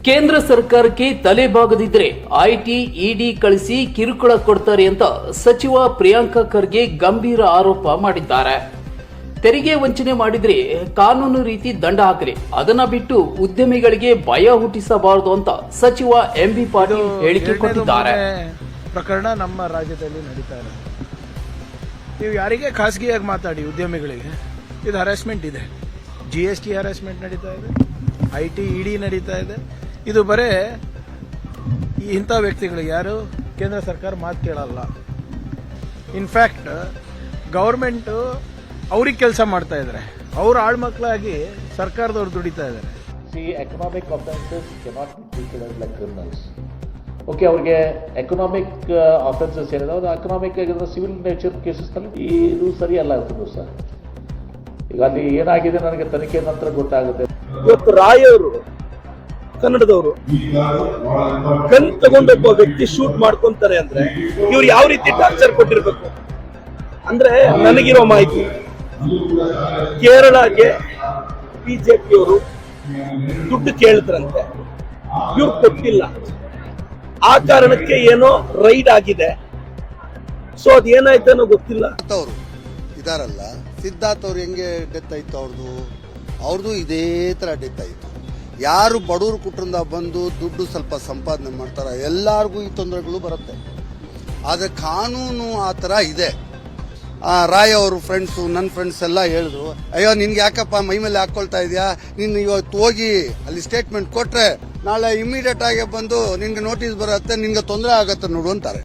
ಕೇಂದ್ರ ಸರ್ಕಾರಕ್ಕೆ ತಲೆಬಾಗದಿದ್ರೆ IT ED ಕಳಿಸಿ ಕಿರುಕುಳ ಕೊಡ್ತಾರೆ ಅಂತ ಸಚಿವ ಪ್ರಿಯಾಂಕ ಖರ್ಗೆ ಗಂಭೀರ ಆರೋಪ ಮಾಡಿದ್ದಾರೆ. ತೆರಿಗೆ ವಂಚನೆ ಮಾಡಿದ್ರೆ ಕಾನೂನು ರೀತಿ ದಂಡ ಹಾಕಲಿ, ಅದನ್ನ ಬಿಟ್ಟು ಉದ್ಯಮಿಗಳಿಗೆ ಭಯ ಹುಟ್ಟಿಸಬಾರದು ಅಂತ ಸಚಿವ ಎಂಬಿ ಪಾಟೀಲ್ ಹೇಳಿಕೆ ಕೊಟ್ಟಿದ್ದಾರೆ. ಪ್ರಕರಣ ನಮ್ಮ ರಾಜ್ಯದಲ್ಲಿ ನಡೀತಾ ಇದೆ. ನೀವು ಯಾರಿಗೆ ಖಾಸಗಿಯಾಗಿ ಮಾತಾಡಿ ಉದ್ಯಮಿಗಳಿಗೆ ಇದು ಹರಾಸ್ಮೆಂಟ್ ಇದೆ. GST ಹರಾಸ್ಮೆಂಟ್ ನಡೀತಾ ಇದೆ, ಐಟಿ ಇಡಿ ನಡೀತಾ ಇದೆ. ಇದು ಬರೇ ಇಂಥ ವ್ಯಕ್ತಿಗಳು ಯಾರು ಕೇಂದ್ರ ಸರ್ಕಾರ ಮಾತು ಕೇಳಲ್ಲ. ಇನ್ಫ್ಯಾಕ್ಟ್ ಗವರ್ಮೆಂಟ್ ಅವ್ರಿಗೆ ಕೆಲಸ ಮಾಡ್ತಾ ಇದ್ದಾರೆ, ಅವ್ರ ಆಳ್ಮಕ್ಳಾಗಿ ಸರ್ಕಾರದವ್ರು ದುಡಿತಾ ಇದ್ದಾರೆ. Economic offences cannot be treated as like criminals. Okay, ಅವ್ರಿಗೆ ಎಕನಾಮಿಕ್ ಅಫೆನ್ಸಸ್ ಏನಿದೆ ಅದು ಎಕನಾಮಿಕ್ ಆಗಿದ್ರೆ ಸಿವಿಲ್ ನೇಚರ್ ಕೇಸಸ್ನಲ್ಲಿ ಇದು ಸರಿಯಲ್ಲ ಅಂತಂದ್ರು ಸರ್. ಈಗ ಅಲ್ಲಿ ಏನಾಗಿದೆ ನನಗೆ ತನಿಖೆ ನಂತರ ಗೊತ್ತಾಗುತ್ತೆ. ಇವತ್ತು ರಾಯ್ ಅವರು ಕನ್ನಡದವರು ಕಣ್ ತಗೊಂಡೊಬ್ಬ ವ್ಯಕ್ತಿ ಶೂಟ್ ಮಾಡ್ಕೊಂತಾರೆ ಅಂದ್ರೆ ಇವ್ರು ಯಾವ ರೀತಿ ಟಾರ್ಚರ್ ಕೊಟ್ಟಿರ್ಬೇಕು ಅಂದ್ರೆ ನನಗಿರೋ ಮಾಹಿತಿ ಕೇರಳಗೆ ಬಿಜೆಪಿಯವರು ದುಡ್ಡು ಕೇಳಿದ್ರಂತೆ, ಇವ್ರು ಕೊಟ್ಟಿಲ್ಲ. ಆ ಕಾರಣಕ್ಕೆ ಏನೋ ರೈಡ್ ಆಗಿದೆ. ಸೊ ಅದೇನಾಯ್ತನೋ ಗೊತ್ತಿಲ್ಲ. ಅವರು ಇದಾರಲ್ಲ, ಸಿದ್ಧಾರ್ಥ್ ಅವ್ರು ಹೆಂಗೆ ಡೆತ್ ಆಯ್ತು, ಅವ್ರದ್ದು ಇದೇ ತರ ಡೆತ್ ಆಯ್ತು. ಯಾರು ಬಡವರು ಕುಟುಂಬ ಬಂದು ದುಡ್ಡು ಸ್ವಲ್ಪ ಸಂಪಾದನೆ ಮಾಡ್ತಾರ ಎಲ್ಲಾರ್ಗೂ ಈ ತೊಂದರೆಗಳು ಬರುತ್ತೆ. ಆದ್ರೆ ಕಾನೂನು ಆ ತರ ಇದೆ. ರಾಯ್ ಅವರು ಫ್ರೆಂಡ್ಸು, ನನ್ನ ಫ್ರೆಂಡ್ಸ್ ಎಲ್ಲ ಹೇಳಿದ್ರು, ಅಯ್ಯೋ ನಿನ್ಗೆ ಯಾಕಪ್ಪ ಮೈ ಮೇಲೆ ಹಾಕೊಳ್ತಾ ಇದೆಯಾ, ನೀನು ಇವತ್ತು ಹೋಗಿ ಅಲ್ಲಿ ಸ್ಟೇಟ್ಮೆಂಟ್ ಕೊಟ್ರೆ ನಾಳೆ ಇಮಿಡಿಯೇಟ್ ಆಗಿ ಬಂದು ನಿನ್ಗೆ ನೋಟಿಸ್ ಬರುತ್ತೆ, ನಿನ್ಗೆ ತೊಂದರೆ ಆಗತ್ತೆ ನೋಡು ಅಂತಾರೆ.